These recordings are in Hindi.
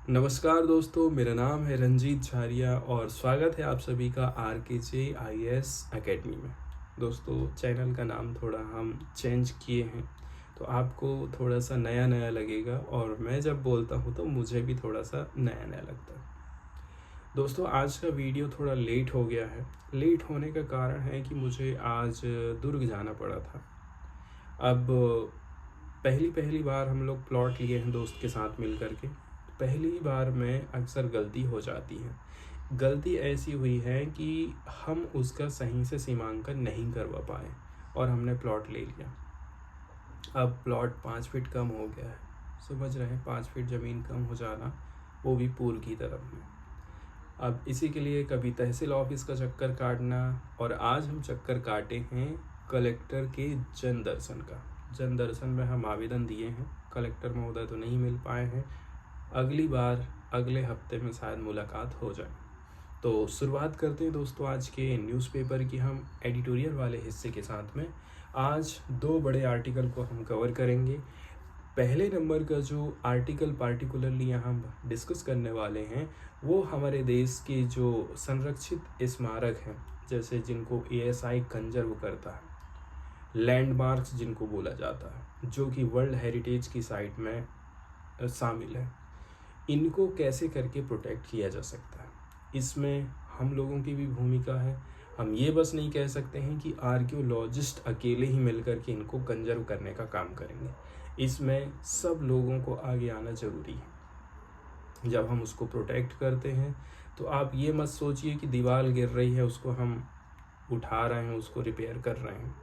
नमस्कार दोस्तों, मेरा नाम है रंजीत झारिया और स्वागत है आप सभी का RKJ IAS एकेडमी में। दोस्तों, चैनल का नाम थोड़ा हम चेंज किए हैं तो आपको थोड़ा सा नया नया लगेगा और मैं जब बोलता हूँ तो मुझे भी थोड़ा सा नया नया लगता है। दोस्तों, आज का वीडियो थोड़ा लेट हो गया है। लेट होने का कारण है कि मुझे आज दुर्ग जाना पड़ा था। अब पहली पहली बार हम लोग प्लॉट लिए हैं दोस्त के साथ मिल कर के। पहली बार में अक्सर गलती हो जाती है। गलती ऐसी हुई है कि हम उसका सही से सीमांकन नहीं करवा पाए और हमने प्लॉट ले लिया। अब प्लॉट 5 फीट कम हो गया है, समझ रहे हैं, 5 फीट ज़मीन कम हो जाना, वो भी पूर्व की तरफ में। अब इसी के लिए कभी तहसील ऑफिस का चक्कर काटना, और आज हम चक्कर काटे हैं कलेक्टर के जन दर्शन का। जन दर्शन में हम आवेदन दिए हैं, कलेक्टर महोदय तो नहीं मिल पाए हैं। अगली बार अगले हफ्ते में शायद मुलाकात हो जाए। तो शुरुआत करते हैं दोस्तों आज के न्यूज़पेपर की हम एडिटोरियल वाले हिस्से के साथ में। आज 2 बड़े आर्टिकल को हम कवर करेंगे। पहले नंबर का जो आर्टिकल पार्टिकुलरली यहाँ हम डिस्कस करने वाले हैं वो हमारे देश के जो संरक्षित स्मारक हैं, जैसे जिनको ASI कंजर्व करता है, लैंडमार्क्स जिनको बोला जाता है, जो कि वर्ल्ड हेरिटेज की साइट में शामिल है, इनको कैसे करके प्रोटेक्ट किया जा सकता है। इसमें हम लोगों की भी भूमिका है। हम ये बस नहीं कह सकते हैं कि आर्कियोलॉजिस्ट अकेले ही मिलकर के इनको कंजर्व करने का काम करेंगे। इसमें सब लोगों को आगे आना ज़रूरी है। जब हम उसको प्रोटेक्ट करते हैं तो आप ये मत सोचिए कि दीवार गिर रही है उसको हम उठा रहे हैं, उसको रिपेयर कर रहे हैं।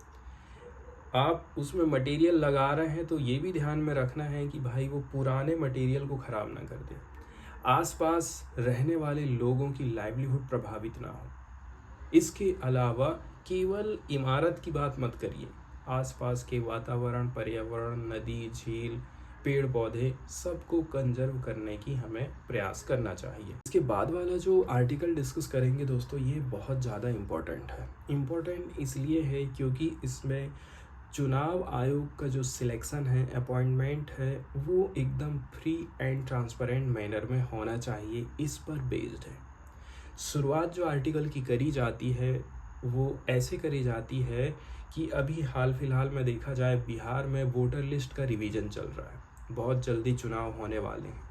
आप उसमें मटेरियल लगा रहे हैं तो ये भी ध्यान में रखना है कि भाई वो पुराने मटेरियल को ख़राब ना कर दे, आसपास रहने वाले लोगों की लाइवलीहुड प्रभावित ना हो। इसके अलावा केवल इमारत की बात मत करिए, आसपास के वातावरण, पर्यावरण, नदी, झील, पेड़ पौधे, सबको कंजर्व करने की हमें प्रयास करना चाहिए। इसके बाद वाला जो आर्टिकल डिस्कस करेंगे दोस्तों, ये बहुत ज़्यादा इम्पोर्टेंट है। इम्पोर्टेंट इसलिए है क्योंकि इसमें चुनाव आयोग का जो सिलेक्शन है, अपॉइंटमेंट है, वो एकदम फ्री एंड ट्रांसपेरेंट मैनर में होना चाहिए, इस पर बेस्ड है। शुरुआत जो आर्टिकल की करी जाती है वो ऐसे करी जाती है कि अभी हाल फिलहाल में देखा जाए बिहार में वोटर लिस्ट का रिवीजन चल रहा है। बहुत जल्दी चुनाव होने वाले हैं।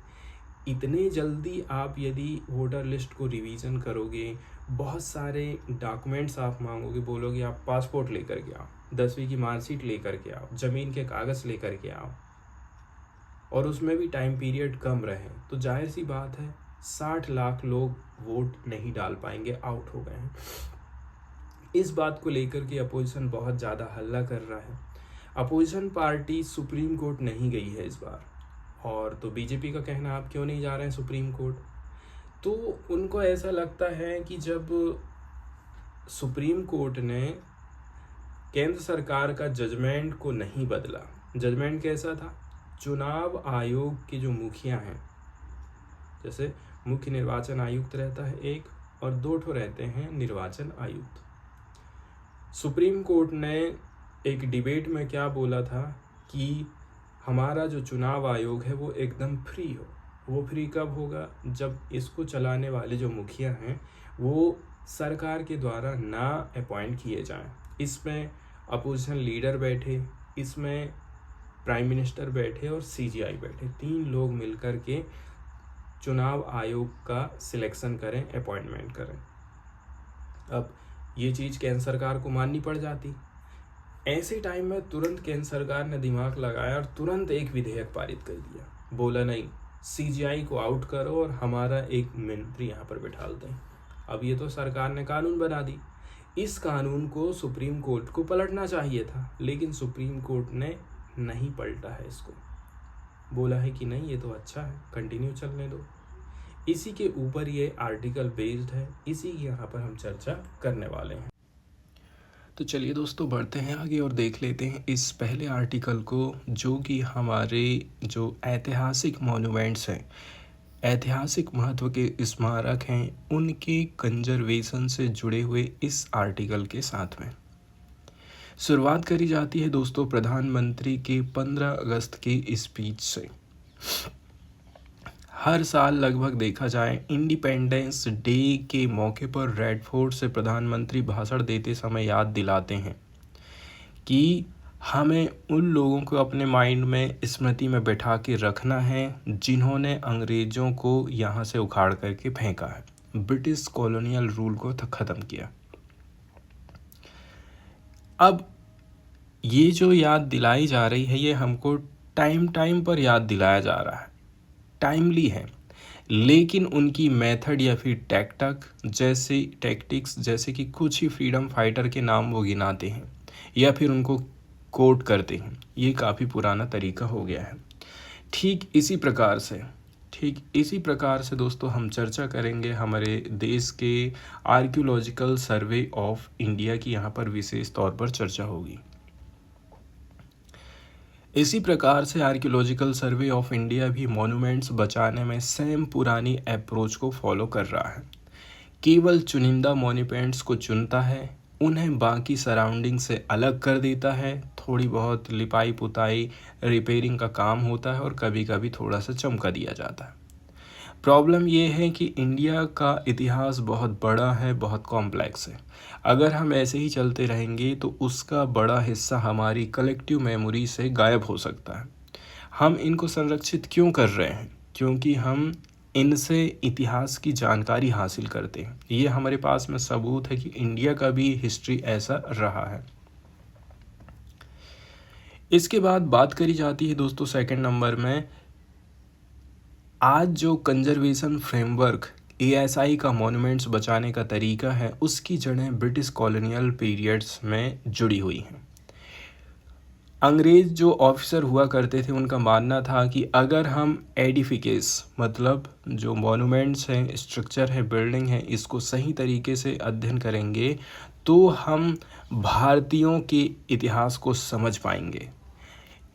इतने जल्दी आप यदि वोटर लिस्ट को रिवीजन करोगे, बहुत सारे डॉक्यूमेंट्स आप मांगोगे, बोलोगे आप पासपोर्ट लेकर के आओ, 10वीं की मार्कशीट लेकर के आओ, ज़मीन के कागज़ लेकर के आओ, और उसमें भी टाइम पीरियड कम रहे, तो जाहिर सी बात है 60 लाख लोग वोट नहीं डाल पाएंगे, आउट हो गए हैं। इस बात को लेकर के अपोजिशन बहुत ज़्यादा हल्ला कर रहा है। अपोजिशन पार्टी सुप्रीम कोर्ट नहीं गई है इस बार, और तो बीजेपी का कहना, आप क्यों नहीं जा रहे हैं सुप्रीम कोर्ट? तो उनको ऐसा लगता है कि जब सुप्रीम कोर्ट ने केंद्र सरकार का जजमेंट को नहीं बदला, जजमेंट कैसा था, चुनाव आयोग के जो मुखिया हैं, जैसे मुख्य निर्वाचन आयुक्त रहता है एक, और 2 ठो रहते हैं निर्वाचन आयुक्त। सुप्रीम कोर्ट ने एक डिबेट में क्या बोला था कि हमारा जो चुनाव आयोग है वो एकदम फ्री हो। वो फ्री कब होगा? जब इसको चलाने वाले जो मुखिया हैं वो सरकार के द्वारा ना अपॉइंट किए जाएं। इसमें अपोजिशन लीडर बैठे, इसमें प्राइम मिनिस्टर बैठे और CGI बैठे, 3 लोग मिलकर के चुनाव आयोग का सिलेक्शन करें, अपॉइंटमेंट करें। अब ये चीज़ केंद्र सरकार को माननी पड़ जाती। ऐसे टाइम में तुरंत केंद्र सरकार ने दिमाग लगाया और तुरंत एक विधेयक पारित कर दिया। बोला नहीं, CGI को आउट करो और हमारा एक मंत्री यहाँ पर बिठा दें। अब ये तो सरकार ने कानून बना दी। इस कानून को सुप्रीम कोर्ट को पलटना चाहिए था, लेकिन सुप्रीम कोर्ट ने नहीं पलटा है इसको। बोला है कि नहीं, ये तो अच्छा है, कंटिन्यू चलने दो। इसी के ऊपर ये आर्टिकल बेस्ड है, इसी की यहाँ पर हम चर्चा करने वाले हैं। तो चलिए दोस्तों, बढ़ते हैं आगे और देख लेते हैं इस पहले आर्टिकल को, जो कि हमारे जो ऐतिहासिक मॉन्यूमेंट्स हैं, ऐतिहासिक महत्व के स्मारक हैं, उनके कंजर्वेशन से जुड़े हुए इस आर्टिकल के साथ में शुरुआत करी जाती है दोस्तों प्रधानमंत्री के 15 अगस्त के स्पीच से। हर साल लगभग देखा जाए इंडिपेंडेंस डे के मौके पर रेड फोर्ट से प्रधानमंत्री भाषण देते समय याद दिलाते हैं कि हमें उन लोगों को अपने माइंड में स्मृति में बैठा के रखना है जिन्होंने अंग्रेज़ों को यहाँ से उखाड़ करके फेंका है, ब्रिटिश कॉलोनियल रूल को ख़त्म किया। अब ये जो याद दिलाई जा रही है ये हमको टाइम टाइम पर याद दिलाया जा रहा है, टाइमली है, लेकिन उनकी मेथड या फिर टैक्टिक्स जैसे कि कुछ ही फ्रीडम फाइटर के नाम वो गिनाते हैं या फिर उनको कोट करते हैं, ये काफ़ी पुराना तरीका हो गया है। ठीक इसी प्रकार से दोस्तों हम चर्चा करेंगे हमारे देश के आर्कियोलॉजिकल सर्वे ऑफ इंडिया की, यहाँ पर विशेष तौर पर चर्चा होगी। इसी प्रकार से आर्कियोलॉजिकल सर्वे ऑफ इंडिया भी मॉन्यूमेंट्स बचाने में सेम पुरानी अप्रोच को फॉलो कर रहा है। केवल चुनिंदा मॉन्यूमेंट्स को चुनता है, उन्हें बाकी सराउंडिंग से अलग कर देता है, थोड़ी बहुत लिपाई पुताई रिपेयरिंग का काम होता है और कभी कभी थोड़ा सा चमका दिया जाता है। प्रॉब्लम ये है कि इंडिया का इतिहास बहुत बड़ा है, बहुत कॉम्प्लेक्स है। अगर हम ऐसे ही चलते रहेंगे तो उसका बड़ा हिस्सा हमारी कलेक्टिव मेमोरी से गायब हो सकता है। हम इनको संरक्षित क्यों कर रहे हैं? क्योंकि हम इनसे इतिहास की जानकारी हासिल करते हैं। ये हमारे पास में सबूत है कि इंडिया का भी हिस्ट्री ऐसा रहा है। इसके बाद बात करी जाती है दोस्तों सेकंड नंबर में, आज जो कंजर्वेशन फ्रेमवर्क ASI का मॉन्यूमेंट्स बचाने का तरीका है उसकी जड़ें ब्रिटिश कॉलोनियल पीरियड्स में जुड़ी हुई हैं। अंग्रेज़ जो ऑफिसर हुआ करते थे उनका मानना था कि अगर हम एडिफिकेस मतलब जो मॉन्यूमेंट्स हैं, स्ट्रक्चर है, बिल्डिंग है, इसको सही तरीके से अध्ययन करेंगे तो हम भारतीयों के इतिहास को समझ पाएंगे।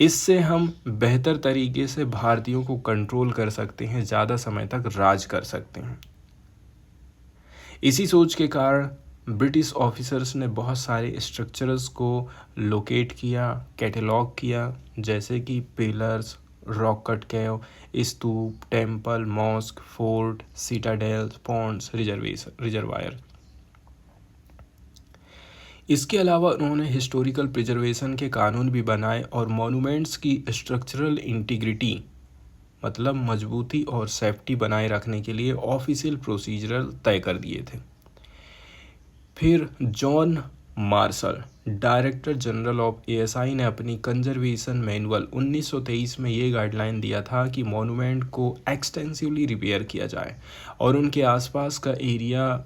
इससे हम बेहतर तरीके से भारतीयों को कंट्रोल कर सकते हैं, ज़्यादा समय तक राज कर सकते हैं। इसी सोच के कारण ब्रिटिश ऑफिसर्स ने बहुत सारे स्ट्रक्चर्स को लोकेट किया, कैटलॉग किया, जैसे कि pillars, rock cut cave, stupa, temple, mosque, fort, citadel, ponds, reservoir. इसके अलावा उन्होंने हिस्टोरिकल प्रिजर्वेशन के कानून भी बनाए और मॉन्यूमेंट्स की स्ट्रक्चरल इंटीग्रिटी मतलब मजबूती और सेफ्टी बनाए रखने के लिए ऑफिशियल प्रोसीजर तय कर दिए थे। फिर John Marshall, director general of ASI ने अपनी कंजर्वेशन मैनुअल 1923 में ये गाइडलाइन दिया था कि मॉन्यूमेंट को एक्सटेंसिवली रिपेयर किया जाए और उनके आसपास का एरिया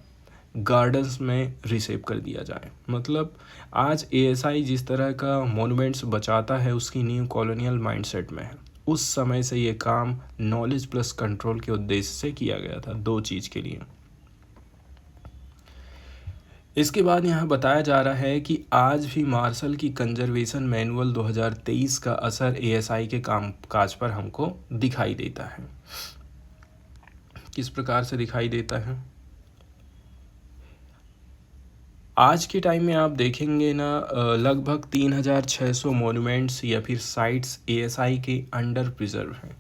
गार्डन्स में रिसेव कर दिया जाए। मतलब आज ASI जिस तरह का मॉन्यूमेंट्स बचाता है उसकी नींव कॉलोनियल माइंडसेट में है। उस समय से ये काम नॉलेज प्लस कंट्रोल के उद्देश्य से किया गया था, दो चीज़ के लिए। इसके बाद यहाँ बताया जा रहा है कि आज भी मार्शल की कंजर्वेशन मैनुअल 2023 का असर ASI के काम काज पर हमको दिखाई देता है। किस प्रकार से दिखाई देता है? आज के टाइम में आप देखेंगे ना, लगभग 3600 मॉन्यूमेंट्स या फिर साइट्स ASI के अंडर प्रिजर्व हैं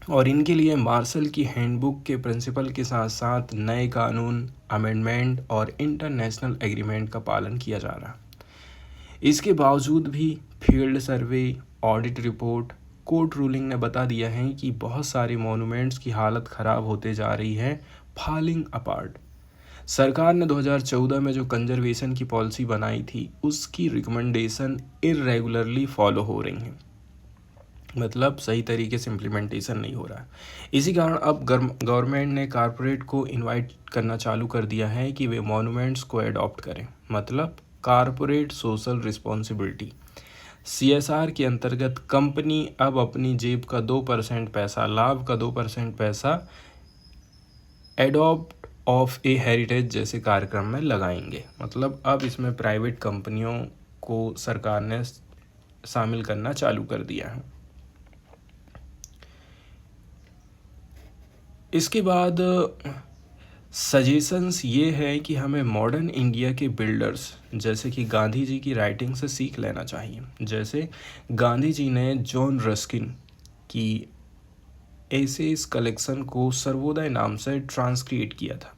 और इनके लिए मार्शल की हैंडबुक के प्रिंसिपल के साथ साथ नए कानून, अमेंडमेंट और इंटरनेशनल एग्रीमेंट का पालन किया जा रहा है। इसके बावजूद भी field survey, audit report, court ruling ने बता दिया है कि बहुत सारे मॉन्यूमेंट्स की हालत ख़राब होते जा रही है, फॉलिंग अपार्ट। सरकार ने 2014 में जो कंजर्वेशन की पॉलिसी बनाई थी उसकी रिकमेंडेशन इरेगुलरली फॉलो हो रही हैं, मतलब सही तरीके से इम्प्लीमेंटेशन नहीं हो रहा है। इसी कारण अब गवर्नमेंट ने कॉरपोरेट को इनवाइट करना चालू कर दिया है कि वे मॉन्यूमेंट्स को अडॉप्ट करें, मतलब कॉरपोरेट सोशल रिस्पॉन्सिबिलिटी CSR के अंतर्गत कंपनी अब अपनी जेब का 2% पैसा, लाभ का 2% पैसा एडॉप्ट ऑफ ए हेरिटेज जैसे कार्यक्रम में लगाएंगे। मतलब अब इसमें प्राइवेट कंपनियों को सरकार ने शामिल करना चालू कर दिया है। इसके बाद सजेशंस ये है कि हमें मॉडर्न इंडिया के बिल्डर्स जैसे कि गांधी जी की राइटिंग से सीख लेना चाहिए। जैसे गांधी जी ने जॉन रस्किन की ऐसे इस कलेक्शन को सर्वोदय नाम से ट्रांसक्रिएट किया था।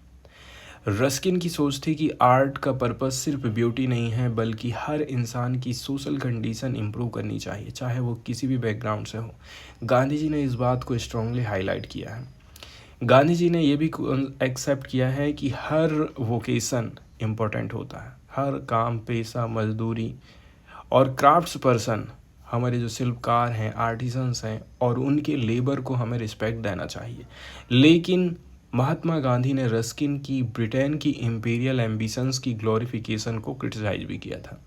रस्किन की सोच थी कि आर्ट का पर्पस सिर्फ ब्यूटी नहीं है, बल्कि हर इंसान की सोशल कंडीशन इम्प्रूव करनी चाहिए, चाहे वो किसी भी बैकग्राउंड से हो। गांधी जी ने इस बात को स्ट्रांगली हाईलाइट किया है। गांधी जी ने यह भी एक्सेप्ट किया है कि हर वोकेशन इम्पोर्टेंट होता है, हर काम, पेशा, मजदूरी और क्राफ्ट्स पर्सन, हमारे जो शिल्पकार हैं, आर्टिसंस हैं, और उनके लेबर को हमें रिस्पेक्ट देना चाहिए। लेकिन महात्मा गांधी ने रस्किन की ब्रिटेन की इम्पीरियल एम्बिशंस की ग्लोरिफिकेशन को क्रिटिसाइज भी किया था।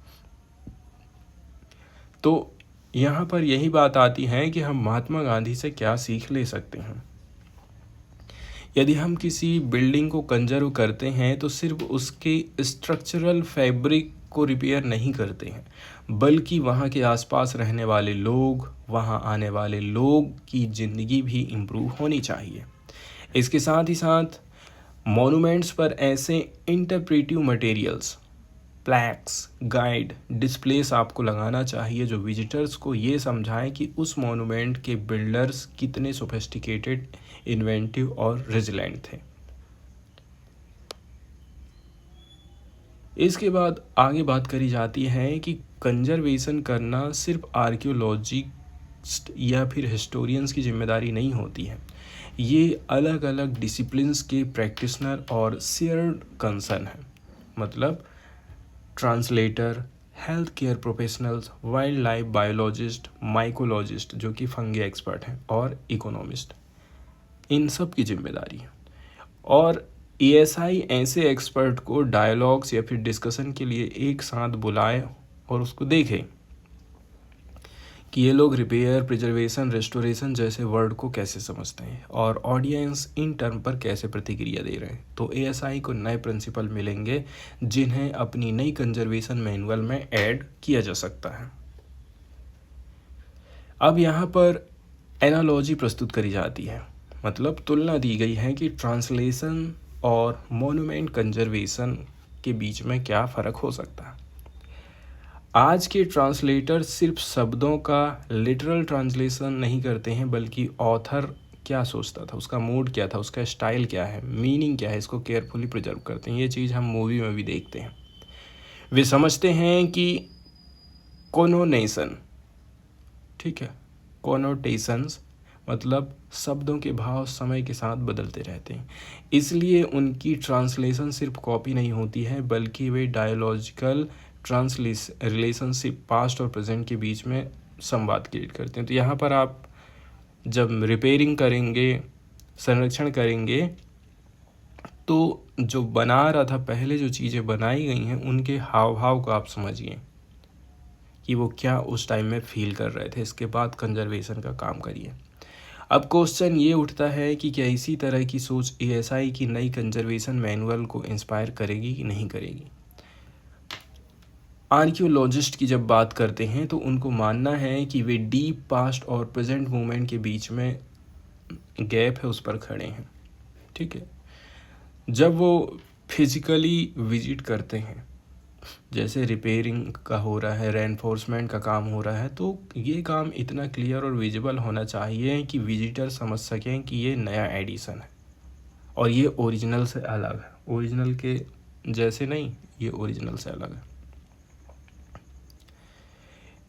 तो यहाँ पर यही बात आती है कि हम महात्मा गांधी से क्या सीख ले सकते हैं। यदि हम किसी बिल्डिंग को कंजर्व करते हैं तो सिर्फ उसके स्ट्रक्चरल फैब्रिक को रिपेयर नहीं करते हैं, बल्कि वहाँ के आसपास रहने वाले लोग, वहाँ आने वाले लोग की ज़िंदगी भी इम्प्रूव होनी चाहिए। इसके साथ ही साथ मॉन्यूमेंट्स पर ऐसे इंटरप्रेटिव मटेरियल्स, प्लैक्स, गाइड, डिस्प्लेस आपको लगाना चाहिए जो विजिटर्स को ये समझाएं कि उस मॉन्यूमेंट के बिल्डर्स कितने सोफिस्टिकेटेड, इन्वेंटिव और रेजिलेंट थे। इसके बाद आगे बात करी जाती है कि कंजर्वेशन करना सिर्फ आर्कियोलॉजिस्ट या फिर हिस्टोरियंस की जिम्मेदारी नहीं होती है। ये अलग अलग डिसिप्लिन्स के प्रैक्टिशनर और शेयर्ड कंसर्न है। मतलब translator, health care professionals, wild life biologist, mycologist जो कि फंगी एक्सपर्ट हैं, और इकोनॉमिस्ट, इन सब की जिम्मेदारी है। और एएसआई ऐसे एक्सपर्ट को डायलॉग्स या फिर डिस्कशन के लिए एक साथ बुलाए और उसको देखे कि ये लोग रिपेयर, प्रिजर्वेशन, रेस्टोरेशन जैसे वर्ड को कैसे समझते हैं और ऑडियंस इन टर्म पर कैसे प्रतिक्रिया दे रहे हैं। तो एएसआई को नए प्रिंसिपल मिलेंगे जिन्हें अपनी नई कंजर्वेशन मैनुअल में ऐड किया जा सकता है। अब यहाँ पर एनालॉजी प्रस्तुत करी जाती है, मतलब तुलना दी गई है कि ट्रांसलेशन और मॉन्यूमेंट कंजर्वेशन के बीच में क्या फ़र्क हो सकता है। आज के ट्रांसलेटर सिर्फ शब्दों का लिटरल ट्रांसलेशन नहीं करते हैं, बल्कि ऑथर क्या सोचता था, उसका मूड क्या था, उसका स्टाइल क्या है, मीनिंग क्या है, इसको केयरफुली प्रिजर्व करते हैं। ये चीज़ हम मूवी में भी देखते हैं। वे समझते हैं कि कोनोनेशन, ठीक है, कोनोटेशंस मतलब शब्दों के भाव समय के साथ बदलते रहते हैं, इसलिए उनकी ट्रांसलेशन सिर्फ कॉपी नहीं होती है, बल्कि वे डायलॉजिकल रिलेशनशिप पास्ट और प्रेजेंट के बीच में संवाद क्रिएट करते हैं। तो यहाँ पर आप जब रिपेयरिंग करेंगे, संरक्षण करेंगे, तो जो बना रहा था पहले, जो चीज़ें बनाई गई हैं, उनके हाव भाव को आप समझिए कि वो क्या उस टाइम में फील कर रहे थे। इसके बाद कंजर्वेशन का काम करिए। अब क्वेश्चन ये उठता है कि क्या इसी तरह की सोच एएसआई की नई कंजर्वेशन मैनुअल को इंस्पायर करेगी कि नहीं करेगी। आर्कियोलॉजिस्ट की जब बात करते हैं तो उनको मानना है कि वे डीप पास्ट और प्रेजेंट मोमेंट के बीच में गैप है, उस पर खड़े हैं, ठीक है। जब वो फिजिकली विजिट करते हैं, जैसे रिपेयरिंग का हो रहा है, रेनफोर्समेंट का काम हो रहा है, तो ये काम इतना क्लियर और विजिबल होना चाहिए कि विजिटर समझ सकें कि ये नया एडिशन है और ये ओरिजिनल से अलग है। ओरिजिनल के जैसे नहीं, ये ओरिजिनल से अलग है।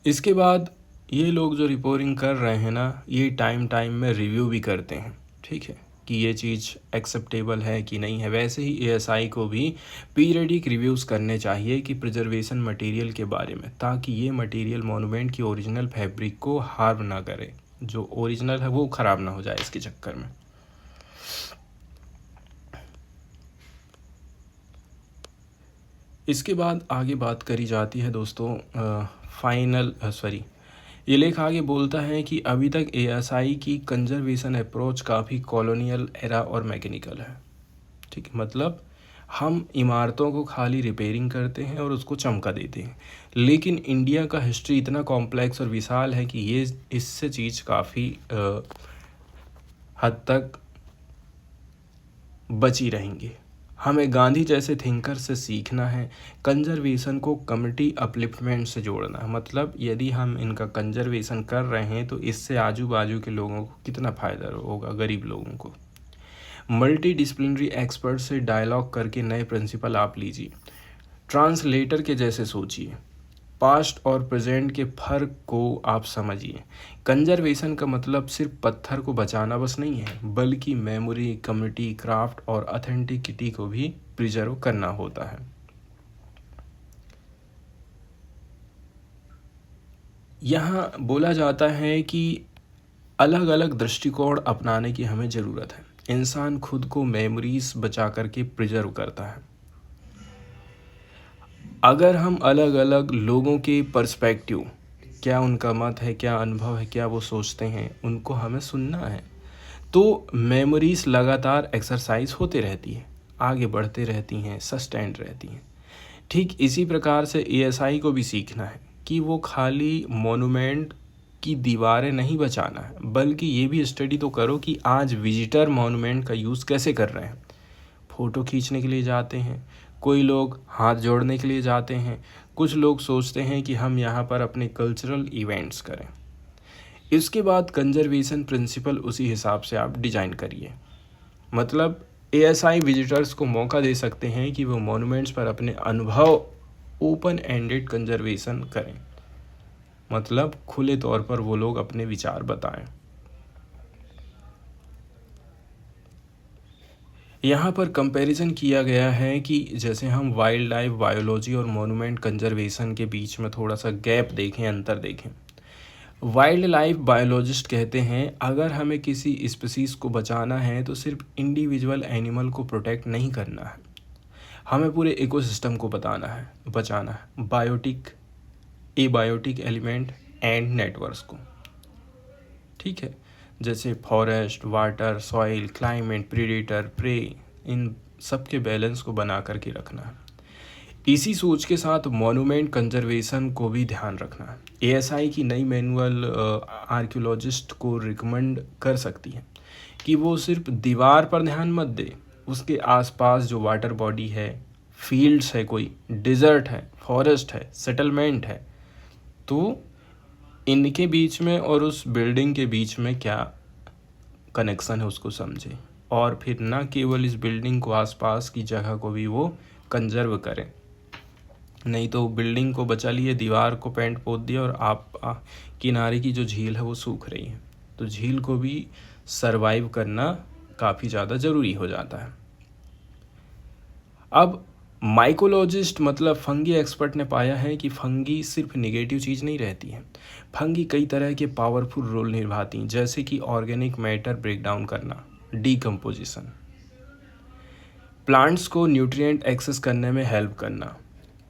इसके बाद ये लोग जो रिपोर्टिंग कर रहे हैं ना, ये टाइम में रिव्यू भी करते हैं, ठीक है, कि ये चीज़ एक्सेप्टेबल है कि नहीं है। वैसे ही एएसआई को भी पीरियडिक रिव्यूज़ करने चाहिए कि प्रिजर्वेशन मटेरियल के बारे में, ताकि ये मटेरियल मॉन्यूमेंट की ओरिजिनल फैब्रिक को हार्म ना करे, जो ओरिजिनल है वो ख़राब ना हो जाए इसके चक्कर में। इसके बाद आगे बात करी जाती है दोस्तों ये लेख आगे बोलता है कि अभी तक एएसआई की कंजर्वेशन अप्रोच काफ़ी कॉलोनियल एरा और मैकेनिकल है, ठीक है। मतलब हम इमारतों को खाली रिपेयरिंग करते हैं और उसको चमका देते हैं, लेकिन इंडिया का हिस्ट्री इतना कॉम्प्लेक्स और विशाल है कि ये इससे चीज़ काफ़ी हद तक बची रहेंगी। हमें गांधी जैसे थिंकर से सीखना है। कंजर्वेशन को कम्युनिटी अपलिफ्टमेंट से जोड़ना है, मतलब यदि हम इनका कंजर्वेशन कर रहे हैं तो इससे आजू बाजू के लोगों को कितना फ़ायदा होगा, गरीब लोगों को। मल्टी डिसिप्लिनरी एक्सपर्ट से डायलॉग करके नए प्रिंसिपल आप लीजिए। ट्रांसलेटर के जैसे सोचिए, पास्ट और प्रेजेंट के फर्क को आप समझिए। कंजर्वेशन का मतलब सिर्फ पत्थर को बचाना बस नहीं है, बल्कि मेमोरी, कम्युनिटी, क्राफ्ट और ऑथेंटिसिटी को भी प्रिजर्व करना होता है। यहाँ बोला जाता है कि अलग अलग दृष्टिकोण अपनाने की हमें ज़रूरत है। इंसान खुद को मेमोरीज बचा करके प्रिजर्व करता है। अगर हम अलग अलग लोगों के पर्सपेक्टिव, क्या उनका मत है, क्या अनुभव है, क्या वो सोचते हैं, उनको हमें सुनना है, तो मेमोरीज लगातार एक्सरसाइज होते रहती है, आगे बढ़ते रहती हैं, सस्टेंड रहती हैं। ठीक इसी प्रकार से एएसआई को भी सीखना है कि वो खाली मोनूमेंट की दीवारें नहीं बचाना है, बल्कि ये भी स्टडी तो करो कि आज विजिटर मोनूमेंट का यूज़ कैसे कर रहे हैं। फ़ोटो खींचने के लिए जाते हैं, कोई लोग हाथ जोड़ने के लिए जाते हैं, कुछ लोग सोचते हैं कि हम यहाँ पर अपने कल्चरल इवेंट्स करें। इसके बाद कंजर्वेशन प्रिंसिपल उसी हिसाब से आप डिज़ाइन करिए। मतलब एएसआई विजिटर्स को मौका दे सकते हैं कि वो मॉन्यूमेंट्स पर अपने अनुभव ओपन एंडेड कंजर्वेशन करें, मतलब खुले तौर पर वो लोग अपने विचार बताएं। यहाँ पर कंपैरिजन किया गया है कि जैसे हम वाइल्ड लाइफ बायोलॉजी और मॉन्यूमेंट कंजर्वेशन के बीच में थोड़ा सा गैप देखें, अंतर देखें। वाइल्ड लाइफ बायोलॉजिस्ट कहते हैं अगर हमें किसी स्पीसीज़ को बचाना है तो सिर्फ इंडिविजुअल एनिमल को प्रोटेक्ट नहीं करना है, हमें पूरे इकोसिस्टम को बचाना है, biotic, abiotic element and networks को। ठीक है, जैसे forest, water, soil, climate, predator, prey, इन सब के बैलेंस को बना करके रखना है। इसी सोच के साथ मॉन्यूमेंट कंजर्वेशन को भी ध्यान रखना है। एएसआई की नई मैनुअल आर्कियोलॉजिस्ट को रिकमेंड कर सकती है कि वो सिर्फ दीवार पर ध्यान मत दे, उसके आसपास जो वाटर बॉडी है, फील्ड्स है, कोई डिज़र्ट है, फॉरेस्ट है, सेटलमेंट है, तो इनके बीच में और उस बिल्डिंग के बीच में क्या कनेक्शन है उसको समझे, और फिर ना केवल इस बिल्डिंग को, आसपास की जगह को भी वो कंजर्व करें। नहीं तो बिल्डिंग को बचा लिए, दीवार को पेंट पोत दिया और आप किनारे की जो झील है वो सूख रही है, तो झील को भी सरवाइव करना काफ़ी ज़्यादा ज़रूरी हो जाता है। अब माइकोलॉजिस्ट मतलब फंगी एक्सपर्ट ने पाया है कि फंगी सिर्फ निगेटिव चीज़ नहीं रहती है, फंगी कई तरह के पावरफुल रोल निभाती हैं, जैसे कि ऑर्गेनिक मैटर ब्रेक डाउन करना, डीकम्पोजिशन, प्लांट्स को न्यूट्रिएंट एक्सेस करने में हेल्प करना।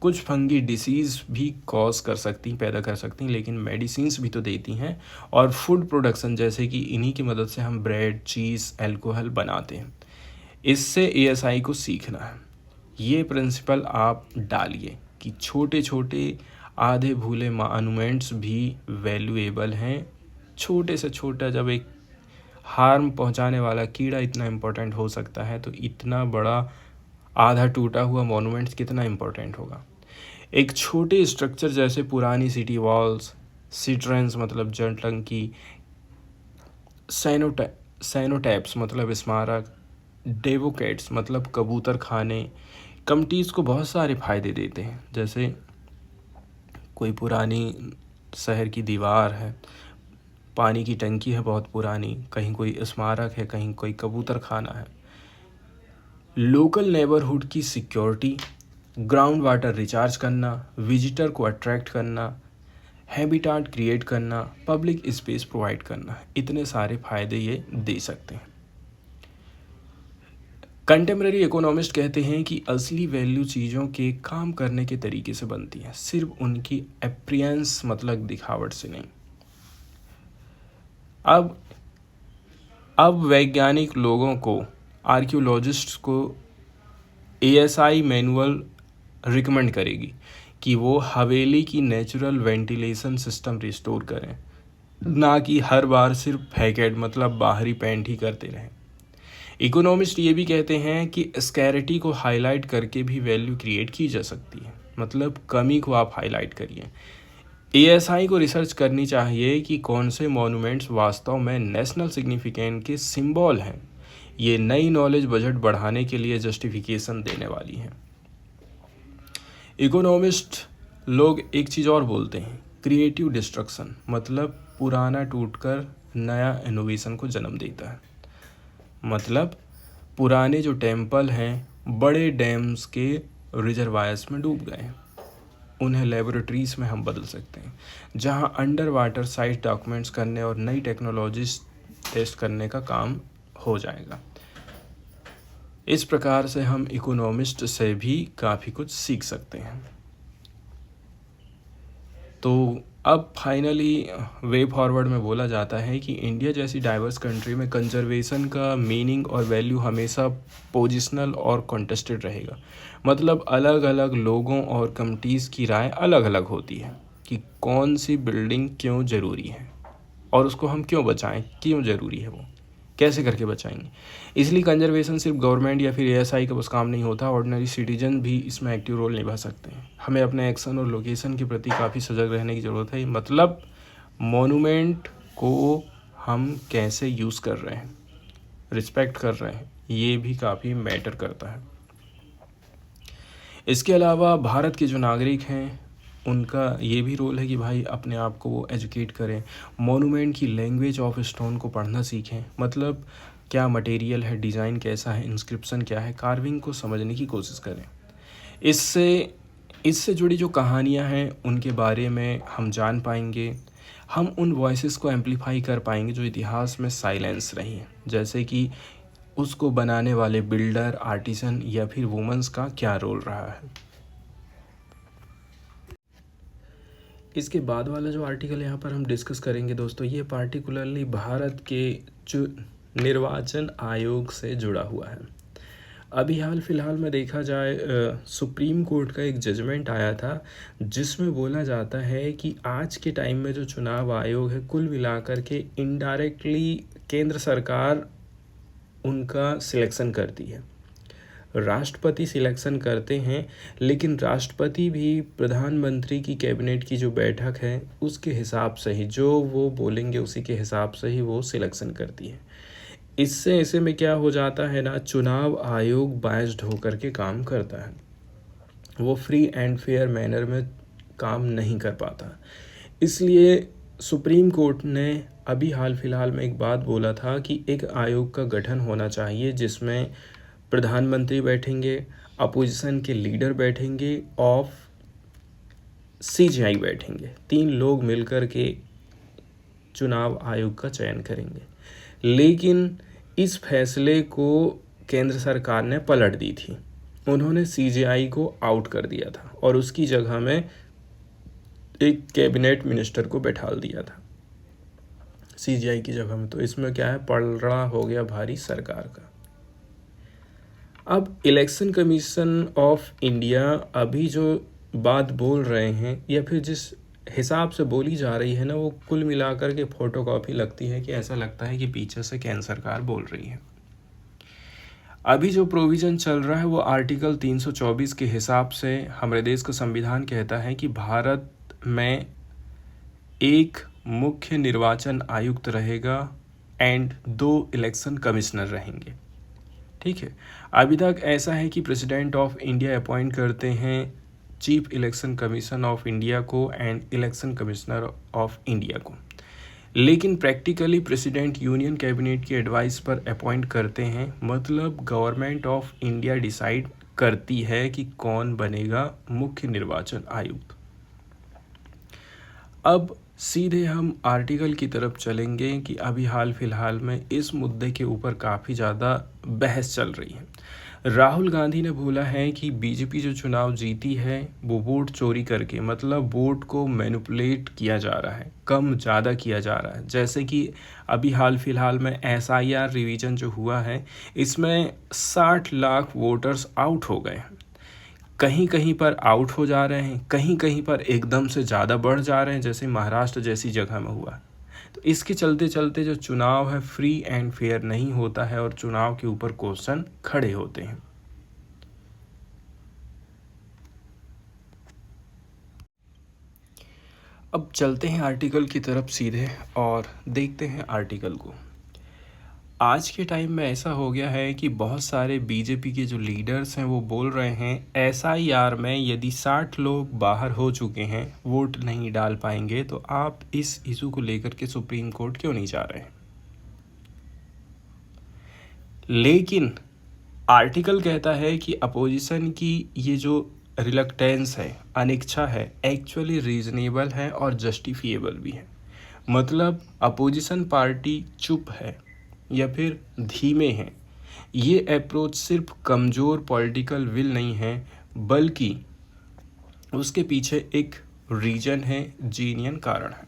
कुछ फंगी डिसीज़ भी कॉज कर सकती, पैदा कर सकती, लेकिन मेडिसिन्स भी तो देती हैं, और फूड प्रोडक्शन, जैसे कि इन्हीं की मदद से हम ब्रेड, चीज़, अल्कोहल बनाते हैं। इससे एएसआई को सीखना है। ये प्रिंसिपल आप डालिए कि छोटे छोटे आधे भूले मॉन्यूमेंट्स भी वैल्यूएबल हैं। छोटे से छोटा, जब एक हार्म पहुंचाने वाला कीड़ा इतना इम्पोर्टेंट हो सकता है, तो इतना बड़ा आधा टूटा हुआ मॉन्यूमेंट्स कितना इम्पोर्टेंट होगा। एक छोटे स्ट्रक्चर जैसे पुरानी सिटी वॉल्स, सिट्रेंस मतलब जलटंकी, सैनोटैप्स मतलब स्मारक, डेवोकेट्स मतलब कबूतर खाने, कमिटीज़ को बहुत सारे फ़ायदे देते हैं। जैसे कोई पुरानी शहर की दीवार है, पानी की टंकी है बहुत पुरानी, कहीं कोई स्मारक है, कहीं कोई कबूतर खाना है। लोकल नेबरहुड की सिक्योरिटी, ग्राउंड वाटर रिचार्ज करना, विजिटर को अट्रैक्ट करना, हैबिटाट क्रिएट करना, पब्लिक स्पेस प्रोवाइड करना, इतने सारे फ़ायदे ये दे सकते हैं। कंटेम्प्रेरी इकोनॉमिस्ट कहते हैं कि असली वैल्यू चीज़ों के काम करने के तरीके से बनती है, सिर्फ उनकी अपीयरेंस मतलब दिखावट से नहीं। अब वैज्ञानिक लोगों को, आर्कियोलॉजिस्ट्स को एएसआई मैनुअल रिकमेंड करेगी कि वो हवेली की नेचुरल वेंटिलेशन सिस्टम रिस्टोर करें, ना कि हर बार सिर्फ फैकेट मतलब बाहरी पेंट ही करते रहें। इकोनॉमिस्ट ये भी कहते हैं कि स्कैरिटी को हाईलाइट करके भी वैल्यू क्रिएट की जा सकती है, मतलब कमी को आप हाईलाइट करिए। एएसआई को रिसर्च करनी चाहिए कि कौन से मॉन्यूमेंट्स वास्तव में नेशनल सिग्निफिकेंस के सिंबल हैं। ये नई नॉलेज बजट बढ़ाने के लिए जस्टिफिकेशन देने वाली है। इकोनॉमिस्ट लोग एक चीज़ और बोलते हैं, क्रिएटिव डिस्ट्रक्शन, मतलब पुराना टूटकर नया इनोवेशन को जन्म देता है। मतलब पुराने जो टेम्पल हैं बड़े डैम्स के रिजर्वायर्स में डूब गए हैं, उन्हें लेबोरेटरीज में हम बदल सकते हैं, जहां अंडर वाटर साइट डॉक्यूमेंट्स करने और नई टेक्नोलॉजीज टेस्ट करने का काम हो जाएगा। इस प्रकार से हम इकोनॉमिस्ट से भी काफ़ी कुछ सीख सकते हैं। तो अब फाइनली वे फॉरवर्ड में बोला जाता है कि इंडिया जैसी डाइवर्स कंट्री में कंजर्वेशन का मीनिंग और वैल्यू हमेशा पोजिशनल और कॉन्टेस्टेड रहेगा। मतलब अलग अलग लोगों और कमिटीज़ की राय अलग अलग होती है कि कौन सी बिल्डिंग क्यों ज़रूरी है और उसको हम क्यों बचाएं, क्यों ज़रूरी है, वो कैसे करके बचाएंगे। इसलिए कंजर्वेशन सिर्फ गवर्नमेंट या फिर एएसआई का बस काम नहीं होता, ऑर्डिनरी सिटीजन भी इसमें एक्टिव रोल निभा सकते हैं। हमें अपने एक्शन और लोकेशन के प्रति काफ़ी सजग रहने की ज़रूरत है। मतलब मोनूमेंट को हम कैसे यूज़ कर रहे हैं, रिस्पेक्ट कर रहे हैं, ये भी काफ़ी मैटर करता है। इसके अलावा भारत के जो नागरिक हैं उनका ये भी रोल है कि भाई अपने आप को वो एजुकेट करें, मोनूमेंट की लैंग्वेज ऑफ स्टोन को पढ़ना सीखें। मतलब क्या मटेरियल है, डिज़ाइन कैसा है, इंस्क्रिप्शन क्या है, कार्विंग को समझने की कोशिश करें। इससे जुड़ी जो कहानियाँ हैं उनके बारे में हम जान पाएंगे। हम उन वॉइसेस को एम्पलीफाई कर पाएंगे जो इतिहास में साइलेंस रही हैं, जैसे कि उसको बनाने वाले बिल्डर, आर्टिसन या फिर वुमेंस का क्या रोल रहा है। इसके बाद वाला जो आर्टिकल यहाँ पर हम डिस्कस करेंगे दोस्तों, ये पार्टिकुलरली भारत के जो निर्वाचन आयोग से जुड़ा हुआ है। अभी हाल फिलहाल में देखा जाए सुप्रीम कोर्ट का एक जजमेंट आया था जिसमें बोला जाता है कि आज के टाइम में जो चुनाव आयोग है कुल मिलाकर के इनडायरेक्टली केंद्र सरकार उनका सिलेक्शन करती है। राष्ट्रपति सिलेक्शन करते हैं, लेकिन राष्ट्रपति भी प्रधानमंत्री की कैबिनेट की जो बैठक है उसके हिसाब से ही, जो वो बोलेंगे उसी के हिसाब से ही वो सिलेक्शन करती है। इससे ऐसे में क्या हो जाता है ना, चुनाव आयोग बायस्ड होकर के काम करता है, वो फ्री एंड फेयर मैनर में काम नहीं कर पाता। इसलिए सुप्रीम कोर्ट ने अभी हाल फिलहाल में एक बात बोला था कि एक आयोग का गठन होना चाहिए जिसमें प्रधानमंत्री बैठेंगे, अपोजिशन के लीडर बैठेंगे, ऑफ सीजीआई बैठेंगे। 3 लोग मिलकर के चुनाव आयोग का चयन करेंगे। लेकिन इस फैसले को केंद्र सरकार ने पलट दी थी। उन्होंने सीजीआई को आउट कर दिया था और उसकी जगह में एक कैबिनेट मिनिस्टर को बैठा दिया था सीजीआई की जगह में। तो इसमें क्या है, पलड़ा हो गया भारी सरकार का। अब इलेक्शन कमीशन ऑफ इंडिया अभी जो बात बोल रहे हैं या फिर जिस हिसाब से बोली जा रही है ना, वो कुल मिलाकर के फोटोकॉपी लगती है कि ऐसा लगता है कि पीछे से केंद्र सरकार बोल रही है। अभी जो प्रोविज़न चल रहा है वो आर्टिकल 324 के हिसाब से हमारे देश का संविधान कहता है कि भारत में एक मुख्य निर्वाचन आयुक्त रहेगा एंड 2 इलेक्शन कमिश्नर रहेंगे। ठीक है, अभी तक ऐसा है कि प्रेसिडेंट ऑफ इंडिया अपॉइंट करते हैं chief election commission of India को and election commissioner of India को, लेकिन प्रैक्टिकली प्रेसिडेंट यूनियन कैबिनेट की एडवाइस पर अपॉइंट करते हैं। मतलब गवर्नमेंट ऑफ इंडिया डिसाइड करती है कि कौन बनेगा मुख्य निर्वाचन आयुक्त। अब सीधे हम आर्टिकल की तरफ चलेंगे कि अभी हाल फिलहाल में इस मुद्दे के ऊपर काफ़ी ज़्यादा बहस चल रही है। राहुल गांधी ने बोला है कि बीजेपी जो चुनाव जीती है वो वोट चोरी करके, मतलब वोट को मैनिपुलेट किया जा रहा है, कम ज़्यादा किया जा रहा है। जैसे कि अभी हाल फिलहाल में SIR रिवीजन जो हुआ है इसमें 60 लाख वोटर्स आउट हो गए हैं। कहीं कहीं पर आउट हो जा रहे हैं, कहीं कहीं पर एकदम से ज़्यादा बढ़ जा रहे हैं, जैसे महाराष्ट्र जैसी जगह में हुआ। तो इसके चलते चलते जो चुनाव है फ्री एंड फेयर नहीं होता है और चुनाव के ऊपर क्वेश्चन खड़े होते हैं। अब चलते हैं आर्टिकल की तरफ सीधे और देखते हैं आर्टिकल को। आज के टाइम में ऐसा हो गया है कि बहुत सारे बीजेपी के जो लीडर्स हैं वो बोल रहे हैं SIR में यदि 60 लोग बाहर हो चुके हैं, वोट नहीं डाल पाएंगे, तो आप इस इशू को लेकर के सुप्रीम कोर्ट क्यों नहीं जा रहे हैं। लेकिन आर्टिकल कहता है कि अपोजिशन की ये जो रिलक्टेंस है, अनिच्छा है, एक्चुअली रीजनेबल है और जस्टिफिएबल भी है। मतलब अपोजिशन पार्टी चुप है या फिर धीमे हैं, ये अप्रोच सिर्फ कमज़ोर पॉलिटिकल विल नहीं है, बल्कि उसके पीछे एक रीजन है, जीनियन कारण है।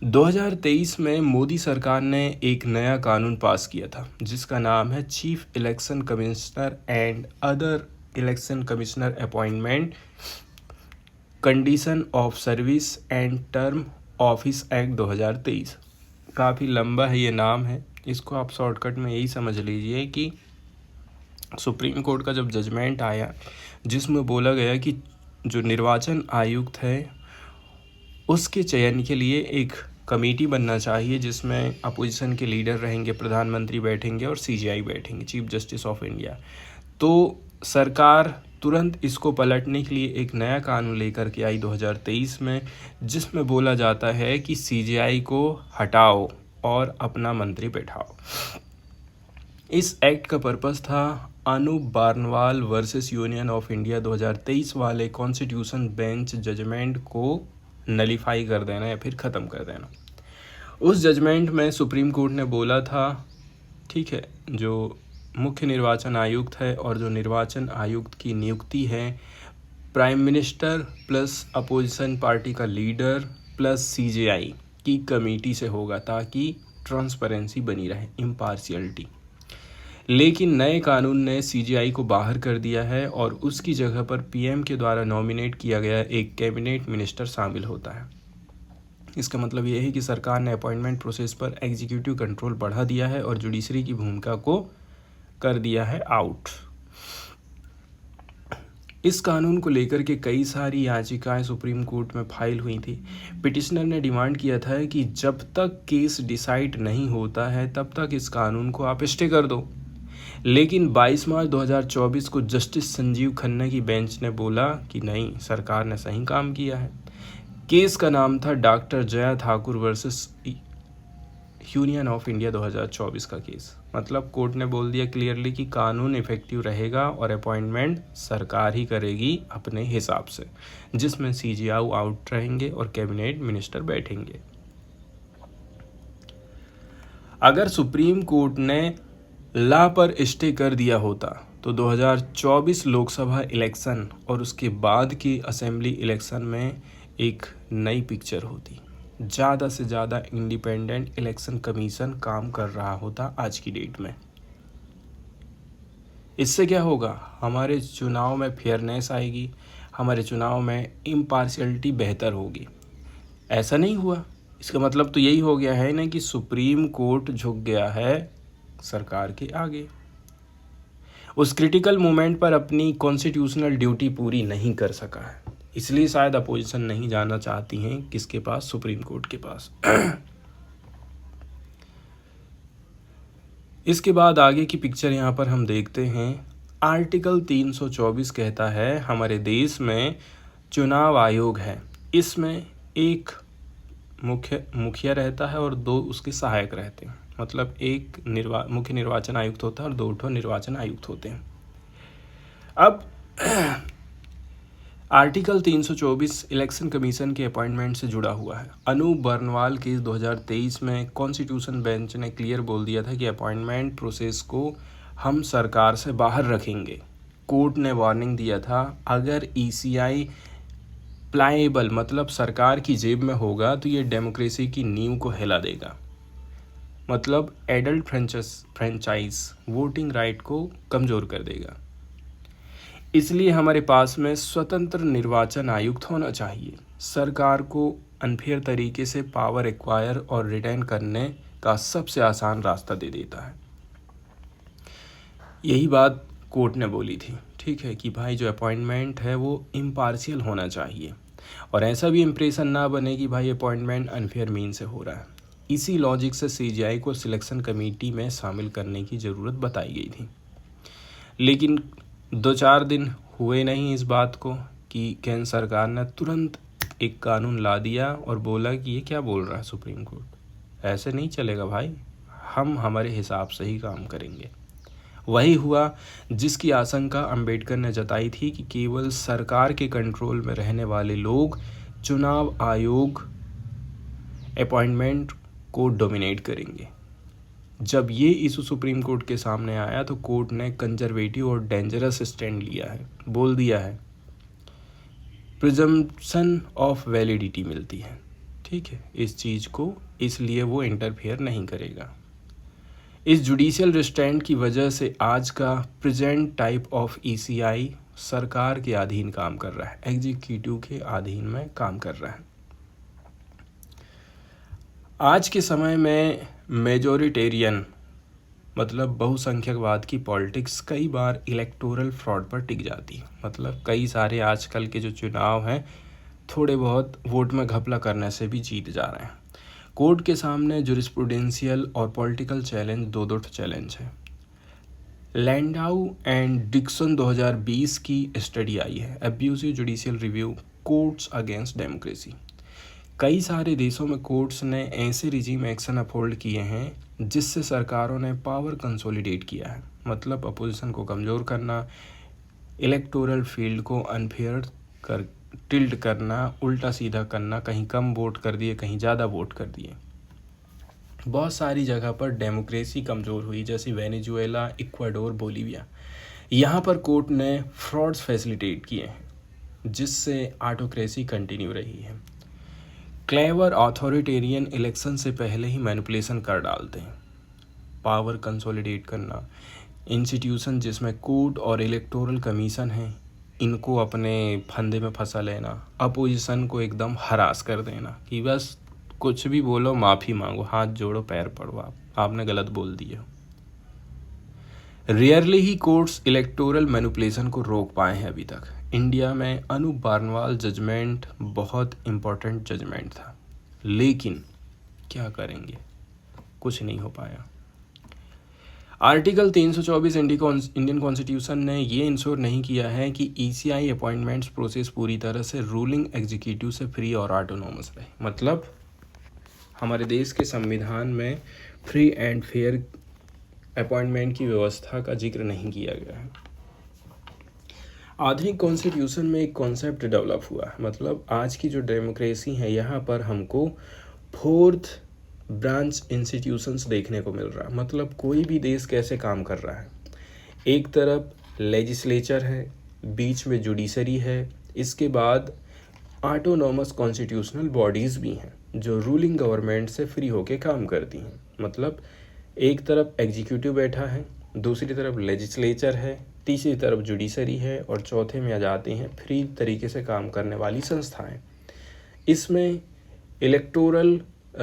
2023 में मोदी सरकार ने एक नया कानून पास किया था जिसका नाम है chief election commissioner and other election commissioner appointment condition of service and term office act 2023। काफ़ी लंबा है ये नाम है, इसको आप शॉर्टकट में यही समझ लीजिए कि सुप्रीम कोर्ट का जब जजमेंट आया जिसमें बोला गया कि जो निर्वाचन आयुक्त है उसके चयन के लिए एक कमेटी बनना चाहिए जिसमें अपोजिशन के लीडर रहेंगे, प्रधानमंत्री बैठेंगे और CJI बैठेंगे, चीफ जस्टिस ऑफ इंडिया। तो सरकार तुरंत इसको पलटने के लिए एक नया कानून लेकर के आई 2023 में, जिसमें बोला जाता है कि CJI को हटाओ और अपना मंत्री बैठाओ। इस एक्ट का पर्पस था Anoop Barnwal versus union of India 2023 वाले कॉन्स्टिट्यूशन बेंच जजमेंट को नलीफाई कर देना या फिर ख़त्म कर देना। उस जजमेंट में सुप्रीम कोर्ट ने बोला था, ठीक है, जो मुख्य निर्वाचन आयुक्त है और जो निर्वाचन आयुक्त की नियुक्ति है prime minister plus opposition party का लीडर प्लस CJI की कमेटी से होगा ताकि ट्रांसपेरेंसी बनी रहे, इम्पार्शियलिटी। लेकिन नए कानून ने CJI को बाहर कर दिया है और उसकी जगह पर PM के द्वारा नॉमिनेट किया गया एक कैबिनेट मिनिस्टर शामिल होता है। इसका मतलब यह है कि सरकार ने अपॉइंटमेंट प्रोसेस पर एग्जीक्यूटिव कंट्रोल बढ़ा दिया है और जुडिशरी की भूमिका को कर दिया है आउट। इस कानून को लेकर के कई सारी याचिकाएं सुप्रीम कोर्ट में फाइल हुई थी। पिटिशनर ने डिमांड किया था कि जब तक केस डिसाइड नहीं होता है तब तक इस कानून को आप स्टे कर दो। लेकिन 22 मार्च 2024 को जस्टिस संजीव खन्ना की बेंच ने बोला कि नहीं, सरकार ने सही काम किया है। केस का नाम था doctor Jaya Thakur versus union of India 2024 का केस। मतलब कोर्ट ने बोल दिया क्लियरली कि कानून इफेक्टिव रहेगा और अपॉइंटमेंट सरकार ही करेगी अपने हिसाब से, जिसमें CJI आउट रहेंगे और कैबिनेट मिनिस्टर बैठेंगे। अगर सुप्रीम कोर्ट ने ला पर स्टे कर दिया होता तो 2024 लोकसभा इलेक्शन और उसके बाद की असेंबली इलेक्शन में एक नई पिक्चर होती। ज़्यादा से ज़्यादा इंडिपेंडेंट इलेक्शन कमीशन काम कर रहा होता आज की डेट में। इससे क्या होगा, हमारे चुनाव में फेयरनेस आएगी, हमारे चुनाव में इम्पार्शियलिटी बेहतर होगी। ऐसा नहीं हुआ। इसका मतलब तो यही हो गया है ना कि सुप्रीम कोर्ट झुक गया है सरकार के आगे, उस क्रिटिकल मोमेंट पर अपनी कॉन्स्टिट्यूशनल ड्यूटी पूरी नहीं कर सका है। इसलिए शायद अपोजिशन नहीं जाना चाहती हैं किसके पास, सुप्रीम कोर्ट के पास। इसके बाद आगे की पिक्चर यहाँ पर हम देखते हैं। आर्टिकल 324 कहता है हमारे देश में चुनाव आयोग है, इसमें एक मुखिया रहता है और 2 उसके सहायक रहते हैं। मतलब एक मुख्य निर्वाचन आयुक्त होता है और 2 निर्वाचन आयुक्त होते हैं। अब आर्टिकल 324 इलेक्शन कमीशन के अपॉइंटमेंट से जुड़ा हुआ है। अनूप बर्नवाल केस 2023 में कॉन्स्टिट्यूशन बेंच ने क्लियर बोल दिया था कि अपॉइंटमेंट प्रोसेस को हम सरकार से बाहर रखेंगे। कोर्ट ने वार्निंग दिया था अगर ECI प्लाएबल मतलब सरकार की जेब में होगा तो ये डेमोक्रेसी की नींव को हिला देगा। मतलब एडल्ट फ्रेंचाइज वोटिंग राइट को कमज़ोर कर देगा। इसलिए हमारे पास में स्वतंत्र निर्वाचन आयुक्त होना चाहिए। सरकार को अनफेयर तरीके से पावर एक्वायर और रिटेन करने का सबसे आसान रास्ता दे देता है। यही बात कोर्ट ने बोली थी, ठीक है, कि भाई जो अपॉइंटमेंट है वो इम्पार्शियल होना चाहिए और ऐसा भी इम्प्रेशन ना बने कि भाई अपॉइंटमेंट अनफेयर मीन से हो रहा है। इसी लॉजिक से सीजीआई को सिलेक्शन कमेटी में शामिल करने की ज़रूरत बताई गई थी। लेकिन 2-4 दिन हुए नहीं इस बात को कि केंद्र सरकार ने तुरंत एक कानून ला दिया और बोला कि ये क्या बोल रहा है सुप्रीम कोर्ट, ऐसे नहीं चलेगा भाई, हम हमारे हिसाब से ही काम करेंगे। वही हुआ जिसकी आशंका अंबेडकर ने जताई थी कि केवल सरकार के कंट्रोल में रहने वाले लोग चुनाव आयोग अपॉइंटमेंट को डोमिनेट करेंगे। जब ये इशू सुप्रीम कोर्ट के सामने आया तो कोर्ट ने कंजर्वेटिव और डेंजरस स्टैंड लिया है, बोल दिया है प्रिजम्पशन ऑफ वैलिडिटी मिलती है, ठीक है, इस चीज़ को, इसलिए वो इंटरफेयर नहीं करेगा। इस जुडिशियल रिस्ट्रेंट की वजह से आज का प्रेजेंट टाइप ऑफ ईसीआई सरकार के अधीन काम कर रहा है, एग्जीक्यूटिव के अधीन में काम कर रहा है। आज के समय में मेजोरिटेरियन मतलब बहुसंख्यकवाद की पॉलिटिक्स कई बार इलेक्टोरल फ्रॉड पर टिक जाती है। मतलब कई सारे आजकल के जो चुनाव हैं थोड़े बहुत वोट में घपला करने से भी जीत जा रहे हैं। कोर्ट के सामने जुरिस्प्रूडेंशियल और पॉलिटिकल चैलेंज दो चैलेंज है। लैंडाउ एंड डिक्सन 2020 की स्टडी आई है, abusive judicial review courts against democracy. कई सारे देशों में कोर्ट्स ने ऐसे रिजीम एक्शन अपहोल्ड किए हैं जिससे सरकारों ने पावर कंसोलिडेट किया है, मतलब अपोजिशन को कमज़ोर करना, इलेक्टोरल फील्ड को अनफेयर कर टिल्ट करना, उल्टा सीधा करना, कहीं कम वोट कर दिए कहीं ज़्यादा वोट कर दिए। बहुत सारी जगह पर डेमोक्रेसी कमज़ोर हुई, जैसे वेनेजुएला, इक्वाडोर, बोलीविया। यहाँ पर कोर्ट ने फ्रॉड्स फैसिलिटेट किए हैं जिससे ऑटोक्रेसी कंटिन्यू रही है। क्लेवर अथॉरिटेरियन इलेक्शन से पहले ही मैनिपुलेशन कर डालते हैं। पावर कंसोलिडेट करना, इंस्टीट्यूशन जिसमें कोर्ट और इलेक्टोरल कमीशन है इनको अपने फंदे में फंसा लेना, अपोजिशन को एकदम हरास कर देना कि बस कुछ भी बोलो माफ़ी मांगो, हाथ जोड़ो पैर पड़ो, आपने गलत बोल दिया। रेयरली ही कोर्ट्स इलेक्टोरल मैनिपुलेशन को रोक पाए हैं अभी तक। इंडिया में अनूप बारनवाल जजमेंट बहुत इम्पोर्टेंट जजमेंट था, लेकिन क्या करेंगे, कुछ नहीं हो पाया। आर्टिकल 324 इंडियन कॉन्स्टिट्यूशन ने ये इंश्योर नहीं किया है कि ईसीआई अपॉइंटमेंट्स प्रोसेस पूरी तरह से रूलिंग एग्जीक्यूटिव से फ्री और ऑटोनोमस रहे। मतलब हमारे देश के संविधान में फ्री एंड फेयर अपॉइंटमेंट की व्यवस्था का जिक्र नहीं किया गया है। आधुनिक कॉन्स्टिट्यूशन में एक कॉन्सेप्ट डेवलप हुआ है, मतलब आज की जो डेमोक्रेसी है यहाँ पर हमको फोर्थ ब्रांच इंस्टीट्यूशंस देखने को मिल रहा है। मतलब कोई भी देश कैसे काम कर रहा है, एक तरफ लेजिस्लेचर है, बीच में जुडिशरी है, इसके बाद ऑटोनोमस कॉन्स्टिट्यूशनल बॉडीज़ भी हैं जो रूलिंग गवर्नमेंट से फ्री होके काम करती हैं। मतलब एक तरफ एग्जीक्यूटिव बैठा है, दूसरी तरफ लेजिस्लेचर है, तीसरी तरफ जुडिशरी है और चौथे में आ जाते हैं फ्री तरीके से काम करने वाली संस्थाएं। इसमें इलेक्टोरल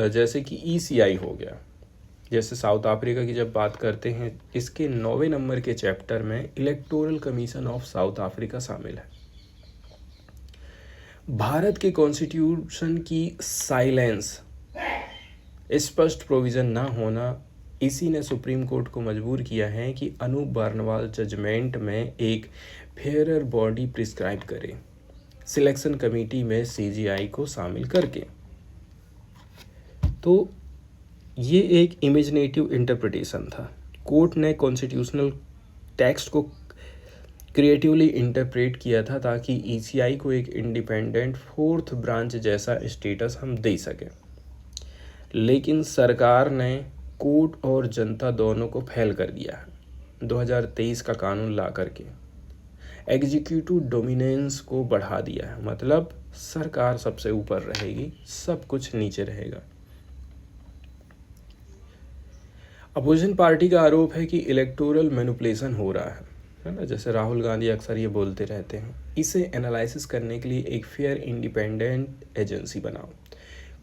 जैसे कि ईसीआई हो गया, जैसे साउथ अफ्रीका की जब बात करते हैं, इसके 9वें नंबर के चैप्टर में electoral commission of south Africa शामिल है। भारत के कॉन्स्टिट्यूशन की साइलेंस, स्पष्ट प्रोविज़न ना होना, इसी ने सुप्रीम कोर्ट को मजबूर किया है कि अनूप बारनवाल जजमेंट में एक फेयरर बॉडी प्रिस्क्राइब करे, सिलेक्शन कमेटी में सीजीआई को शामिल करके। तो ये एक इमेजिनेटिव इंटरप्रिटेशन था। कोर्ट ने कॉन्स्टिट्यूशनल टेक्स्ट को क्रिएटिवली इंटरप्रेट किया था ताकि ईसीआई को एक इंडिपेंडेंट फोर्थ ब्रांच जैसा स्टेटस हम दे सकें। लेकिन सरकार ने कोर्ट और जनता दोनों को फेल कर दिया है 2023 का कानून ला करके। एग्जीक्यूटिव डोमिनेंस को बढ़ा दिया है, मतलब सरकार सबसे ऊपर रहेगी, सब कुछ नीचे रहेगा। अपोजिशन पार्टी का आरोप है कि इलेक्टोरल मैनिपुलेशन हो रहा है ना, जैसे राहुल गांधी अक्सर ये बोलते रहते हैं। इसे एनालिसिस करने के लिए एक फेयर इंडिपेंडेंट एजेंसी बनाओ।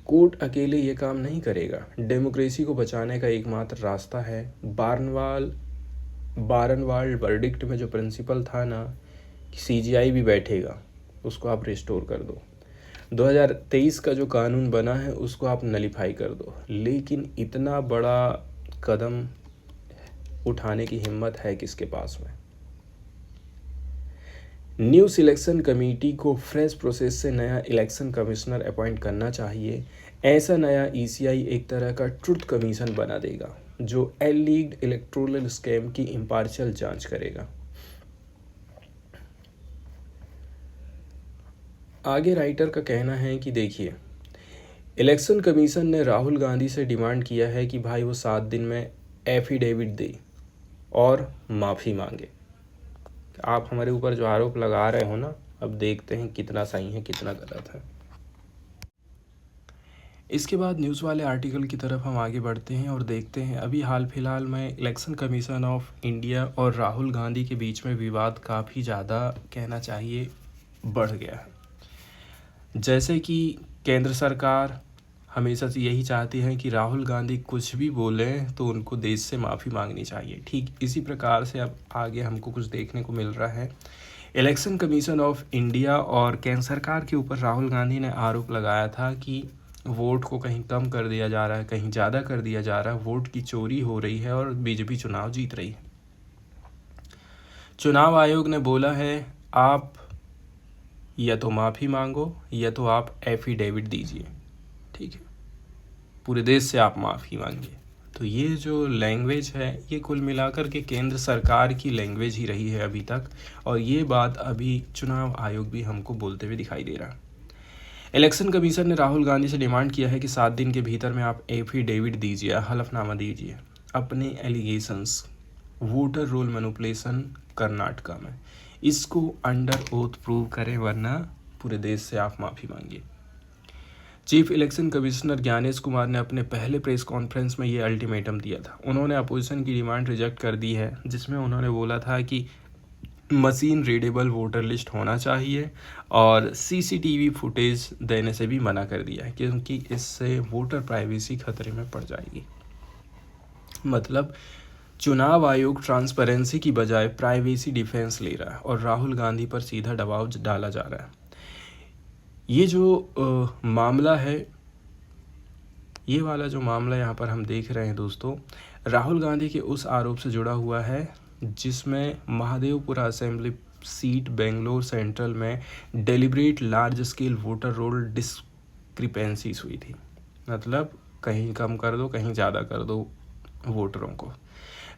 कोर्ट अकेले ये काम नहीं करेगा। डेमोक्रेसी को बचाने का एकमात्र रास्ता है बारनवाल वर्डिक्ट में जो प्रिंसिपल था ना कि सीजीआई भी बैठेगा, उसको आप रिस्टोर कर दो। 2023 का जो कानून बना है उसको आप नलीफाई कर दो। लेकिन इतना बड़ा कदम उठाने की हिम्मत है किसके पास में? न्यू सिलेक्शन कमेटी को फ्रेश प्रोसेस से नया इलेक्शन कमिश्नर अपॉइंट करना चाहिए। ऐसा नया ईसीआई एक तरह का ट्रुथ कमीशन बना देगा जो एलीग्ड इलेक्टोरल स्कैम की इम्पार्शियल जांच करेगा। आगे राइटर का कहना है कि देखिए, इलेक्शन कमीशन ने राहुल गांधी से डिमांड किया है कि भाई वो 7 दिन में एफिडेविट दे और माफ़ी मांगे। आप हमारे ऊपर जो आरोप लगा रहे हो ना, अब देखते हैं कितना सही है कितना गलत है। इसके बाद न्यूज़ वाले आर्टिकल की तरफ हम आगे बढ़ते हैं और देखते हैं अभी हाल फिलहाल में इलेक्शन कमीशन ऑफ इंडिया और राहुल गांधी के बीच में विवाद काफ़ी ज़्यादा कहना चाहिए बढ़ गया है। जैसे कि केंद्र सरकार हमेशा से यही चाहती है कि राहुल गांधी कुछ भी बोलें तो उनको देश से माफ़ी मांगनी चाहिए। ठीक इसी प्रकार से अब आगे हमको कुछ देखने को मिल रहा है। इलेक्शन कमीशन ऑफ इंडिया और केंद्र सरकार के ऊपर राहुल गांधी ने आरोप लगाया था कि वोट को कहीं कम कर दिया जा रहा है, कहीं ज़्यादा कर दिया जा रहा है, वोट की चोरी हो रही है और बीजेपी चुनाव जीत रही है। चुनाव आयोग ने बोला है आप या तो माफ़ी मांगो या तो आप एफिडेविट दीजिए, ठीक है, पूरे देश से आप माफ़ी मांगिए। तो ये जो लैंग्वेज है ये कुल मिलाकर के केंद्र सरकार की लैंग्वेज ही रही है अभी तक, और ये बात अभी चुनाव आयोग भी हमको बोलते हुए दिखाई दे रहा है। इलेक्शन कमीशन ने राहुल गांधी से डिमांड किया है कि 7 दिन के भीतर में आप एफिडेविट दीजिए, हलफनामा दीजिए अपने allegations voter roll manipulation Karnataka में, इसको अंडर ओथ प्रूव करें वरना पूरे देश से आप माफ़ी मांगिए। Chief election commissioner Gyanesh Kumar ने अपने पहले प्रेस कॉन्फ्रेंस में ये अल्टीमेटम दिया था। उन्होंने अपोजिशन की डिमांड रिजेक्ट कर दी है जिसमें उन्होंने बोला था कि मशीन रीडेबल वोटर लिस्ट होना चाहिए और सीसीटीवी फुटेज देने से भी मना कर दिया है क्योंकि इससे वोटर प्राइवेसी खतरे में पड़ जाएगी। मतलब चुनाव आयोग ट्रांसपेरेंसी की बजाय प्राइवेसी डिफेंस ले रहा है और राहुल गांधी पर सीधा दबाव डाला जा रहा है। ये जो मामला है, ये वाला जो मामला यहाँ पर हम देख रहे हैं दोस्तों, राहुल गांधी के उस आरोप से जुड़ा हुआ है जिसमें Mahadevapura assembly seat Bangalore central में deliberate large scale voter roll discrepancies हुई थी। मतलब कहीं कम कर दो कहीं ज़्यादा कर दो वोटरों को।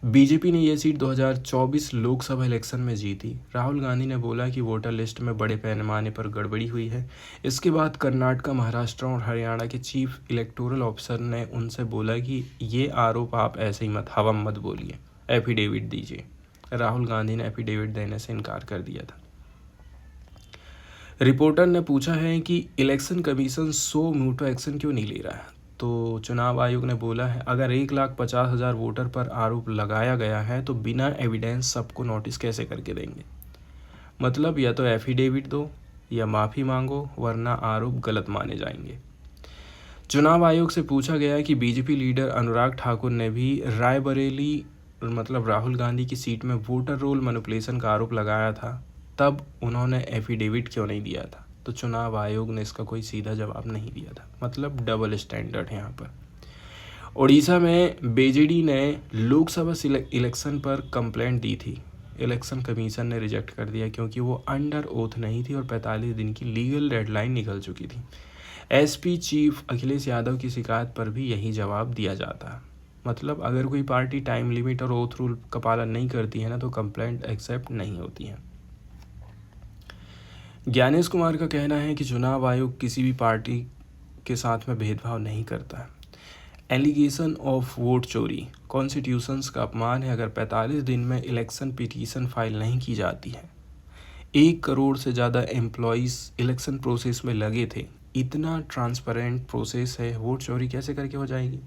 बीजेपी ने यह सीट 2024 लोकसभा इलेक्शन में जीती। राहुल गांधी ने बोला कि वोटर लिस्ट में बड़े पैमाने पर गड़बड़ी हुई है। इसके बाद कर्नाटक, महाराष्ट्र और हरियाणा के चीफ इलेक्टोरल ऑफिसर ने उनसे बोला कि ये आरोप आप ऐसे ही हवा मत बोलिए, एफिडेविट दीजिए। राहुल गांधी ने एफिडेविट देने से इनकार कर दिया था। रिपोर्टर ने पूछा है कि इलेक्शन कमीशन सो म्यूटो एक्शन क्यों नहीं ले रहा है, तो चुनाव आयोग ने बोला है अगर 1,50,000 वोटर पर आरोप लगाया गया है तो बिना एविडेंस सबको नोटिस कैसे करके देंगे। मतलब या तो एफिडेविट दो या माफ़ी मांगो वरना आरोप गलत माने जाएंगे। चुनाव आयोग से पूछा गया कि बीजेपी लीडर अनुराग ठाकुर ने भी रायबरेली मतलब राहुल गांधी की सीट में वोटर रोल मैनिपुलेशन का आरोप लगाया था, तब उन्होंने एफिडेविट क्यों नहीं दिया था, तो चुनाव आयोग ने इसका कोई सीधा जवाब नहीं दिया था। मतलब डबल स्टैंडर्ड है यहाँ पर। उड़ीसा में बीजेडी ने लोकसभा इलेक्शन पर कंप्लेंट दी थी। इलेक्शन कमीशन ने रिजेक्ट कर दिया क्योंकि वो अंडर ओथ नहीं थी और 45 दिन की लीगल डेडलाइन निकल चुकी थी। एसपी चीफ अखिलेश यादव की शिकायत पर भी यही जवाब दिया जाता है। मतलब अगर कोई पार्टी टाइम लिमिट और ओथ रूल का पालन नहीं करती है ना तो कंप्लेंट एक्सेप्ट नहीं होती है। ज्ञानेश कुमार का कहना है कि चुनाव आयोग किसी भी पार्टी के साथ में भेदभाव नहीं करता है। एलिगेशन ऑफ वोट चोरी कॉन्स्टिट्यूशंस का अपमान है। अगर 45 दिन में इलेक्शन पिटीशन फाइल नहीं की जाती है, 1 करोड़ से ज़्यादा एम्प्लॉयज़ इलेक्शन प्रोसेस में लगे थे, इतना ट्रांसपेरेंट प्रोसेस है, वोट चोरी कैसे करके हो जाएगी।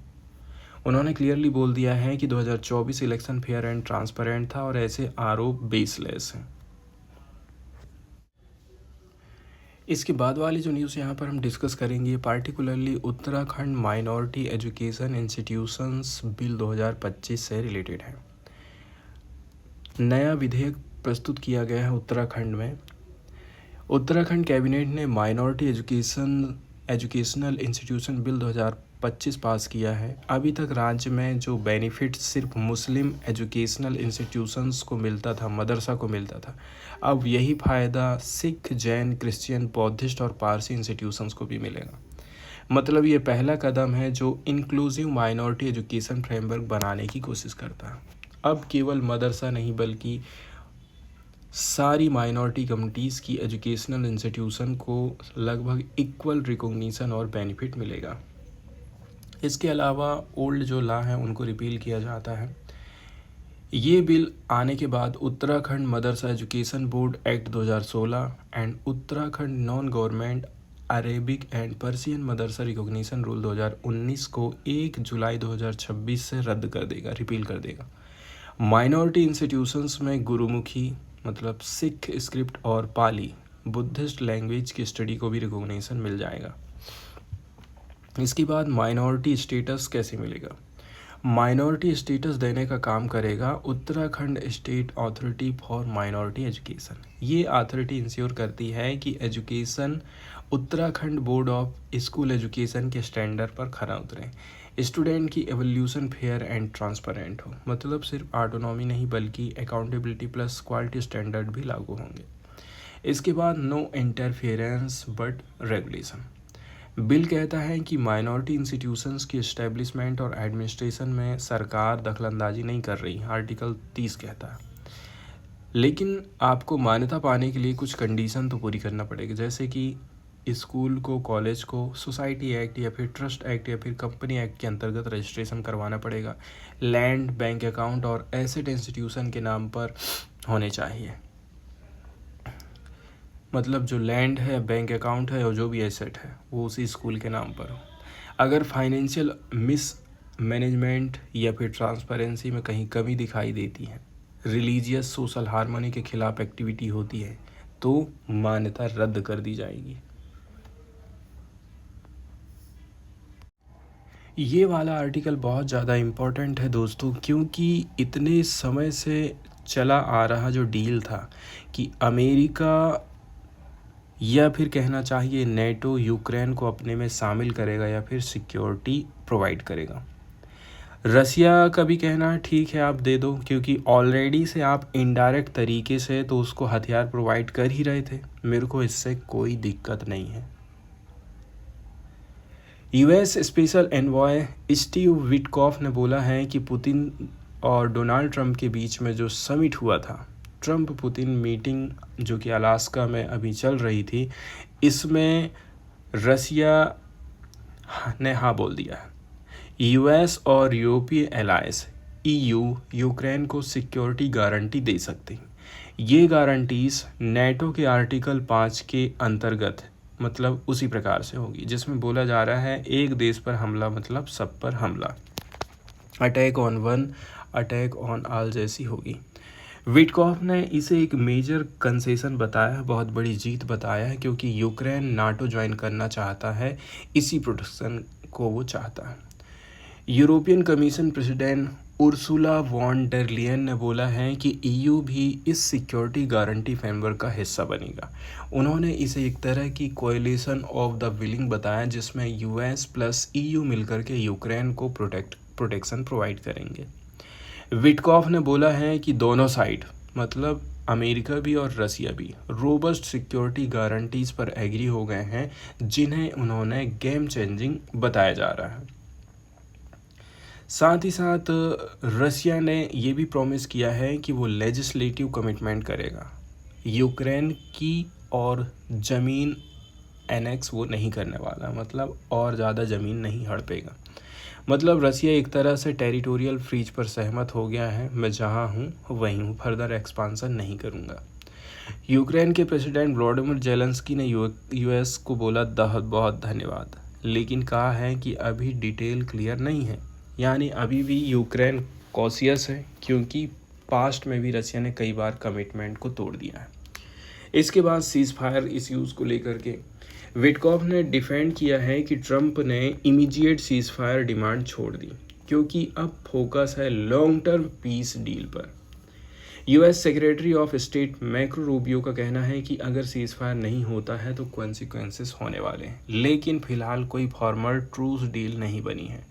उन्होंने क्लियरली बोल दिया है कि 2024 इलेक्शन फेयर एंड ट्रांसपेरेंट था और ऐसे आरोप बेसलेस हैं। इसके बाद वाली जो न्यूज़ यहाँ पर हम डिस्कस करेंगे particularly Uttarakhand minority education institutions bill 2025 से रिलेटेड है। नया विधेयक प्रस्तुत किया गया है उत्तराखंड में। उत्तराखंड कैबिनेट ने माइनॉरिटी एजुकेशनल इंस्टीट्यूशन बिल 2025 पास किया है। अभी तक राज्य में जो बेनिफिट सिर्फ मुस्लिम एजुकेशनल इंस्टीट्यूशंस को मिलता था, मदरसा को मिलता था, अब यही फ़ायदा सिख, जैन, क्रिश्चियन, बौद्धिस्ट और पारसी इंस्टीट्यूशंस को भी मिलेगा। मतलब ये पहला कदम है जो इंक्लूसिव माइनॉरिटी एजुकेशन फ्रेमवर्क बनाने की कोशिश करता है। अब केवल मदरसा नहीं बल्कि सारी माइनॉरिटी कम्युनिटीज़ की एजुकेशनल इंस्टीट्यूशन को लगभग इक्वल रिकॉग्निशन और बेनिफिट मिलेगा। इसके अलावा ओल्ड जो लॉ है उनको रिपील किया जाता है। ये बिल आने के बाद Uttarakhand Madrasa education board act 2016 and Uttarakhand non government Arabic and Persian Madrasa recognition rule 2019 को 1 जुलाई 2026 से रद्द कर देगा, रिपील कर देगा। माइनॉरिटी इंस्टीट्यूशंस में गुरुमुखी मतलब सिख स्क्रिप्ट और पाली बुद्धिस्ट लैंग्वेज की स्टडी को भी रिकॉग्निशन मिल जाएगा। इसके बाद माइनॉरिटी स्टेटस कैसे मिलेगा? माइनॉरिटी स्टेटस देने का काम करेगा Uttarakhand state authority for minority education. ये अथॉरिटी इंश्योर करती है कि education Uttarakhand board of school education के स्टैंडर्ड पर खरा उतरे, स्टूडेंट की एवोल्यूशन फेयर एंड ट्रांसपेरेंट हो। मतलब सिर्फ ऑटोनॉमी नहीं बल्कि अकाउंटेबिलिटी प्लस क्वालिटी स्टैंडर्ड भी लागू होंगे। इसके बाद no interference but regulation. Bill कहता है कि माइनॉरिटी इंस्टीट्यूशंस की इस्टेब्लिशमेंट और एडमिनिस्ट्रेशन में सरकार दखलंदाजी नहीं कर रही, आर्टिकल 30 कहता है। लेकिन आपको मान्यता पाने के लिए कुछ कंडीशन तो पूरी करना पड़ेगा, जैसे कि स्कूल को, कॉलेज को सोसाइटी एक्ट या फिर ट्रस्ट एक्ट या फिर कंपनी एक्ट के अंतर्गत रजिस्ट्रेशन करवाना पड़ेगा। लैंड, बैंक अकाउंट और एसेट इंस्टीट्यूशन के नाम पर होने चाहिए। मतलब जो लैंड है, बैंक अकाउंट है और जो भी एसेट है वो उसी स्कूल के नाम पर हो। अगर फाइनेंशियल मिस मैनेजमेंट या फिर ट्रांसपेरेंसी में कहीं कमी दिखाई देती है, रिलीजियस सोशल हार्मनी के खिलाफ एक्टिविटी होती है तो मान्यता रद्द कर दी जाएगी। ये वाला आर्टिकल बहुत ज़्यादा इम्पोर्टेंट है दोस्तों, क्योंकि इतने समय से चला आ रहा जो डील था कि अमेरिका या फिर कहना चाहिए नेटो यूक्रेन को अपने में शामिल करेगा या फिर सिक्योरिटी प्रोवाइड करेगा। रसिया का भी कहना है ठीक है आप दे दो, क्योंकि ऑलरेडी से आप इनडायरेक्ट तरीके से तो उसको हथियार प्रोवाइड कर ही रहे थे, मेरे को इससे कोई दिक्कत नहीं है। US special envoy Steve Witkoff ने बोला है कि पुतिन और डोनाल्ड ट्रंप के बीच में जो समिट हुआ था, ट्रंप पुतिन मीटिंग जो कि अलास्का में अभी चल रही थी, इसमें रसिया ने हाँ बोल दिया है। यूएस और यूरोपीय एलायंस ईयू यूक्रेन को सिक्योरिटी गारंटी दे सकती हैं। ये गारंटीज नेटो के आर्टिकल 5 के अंतर्गत मतलब उसी प्रकार से होगी जिसमें बोला जा रहा है एक देश पर हमला मतलब सब पर हमला, attack on one attack on all जैसी होगी। विटकॉफ ने इसे एक मेजर कंसेशन बताया, बहुत बड़ी जीत बताया है, क्योंकि यूक्रेन नाटो ज्वाइन करना चाहता है, इसी प्रोटेक्शन को वो चाहता है। European commission president Ursula von der Leyen ने बोला है कि ईयू भी इस सिक्योरिटी गारंटी फ्रेमवर्क का हिस्सा बनेगा। उन्होंने इसे एक तरह की कोएलिशन ऑफ द विलिंग बताया जिसमें यूएस प्लस ईयू मिलकर के यूक्रेन को प्रोटेक्शन प्रोवाइड करेंगे। विटकॉफ ने बोला है कि दोनों साइड मतलब अमेरिका भी और रसिया भी रोबस्ट सिक्योरिटी गारंटीज पर एग्री हो गए हैं, जिन्हें उन्होंने गेम चेंजिंग बताया जा रहा है। साथ ही साथ रसिया ने ये भी प्रॉमिस किया है कि वो लेजिस्लेटिव कमिटमेंट करेगा, यूक्रेन की और ज़मीन एनेक्स वो नहीं करने वाला, मतलब और ज़्यादा ज़मीन नहीं हड़पेगा। मतलब रसिया एक तरह से टेरिटोरियल फ्रीज पर सहमत हो गया है, मैं जहाँ हूँ वहीं हूँ, फर्दर एक्सपांसन नहीं करूँगा। यूक्रेन के प्रेसिडेंट व्लादिमीर ज़ेलेंस्की ने यूएस को बोला बहुत धन्यवाद, लेकिन कहा है कि अभी डिटेल क्लियर नहीं है, यानी अभी भी यूक्रेन कॉशियस है, क्योंकि पास्ट में भी रसिया ने कई बार कमिटमेंट को तोड़ दिया है। इसके बाद सीज़ फायर इश्यूज़ को लेकर के विटकॉफ ने डिफेंड किया है कि ट्रंप ने इमीडिएट सीज़ फायर डिमांड छोड़ दी क्योंकि अब फोकस है लॉन्ग टर्म पीस डील पर। US secretary of state macro Rubio का कहना है कि अगर सीज़ फायर नहीं होता है तो कॉन्सिक्वेंसेस होने वाले हैं, लेकिन फिलहाल कोई फॉर्मल ट्रूस डील नहीं बनी है।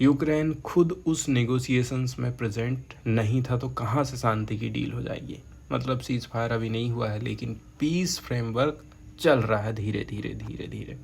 यूक्रेन खुद उस नेगोशिएशंस में प्रेजेंट नहीं था, तो कहाँ से शांति की डील हो जाएगी। मतलब सीज़ फायर अभी नहीं हुआ है, लेकिन पीस फ्रेमवर्क चल रहा है धीरे धीरे धीरे धीरे।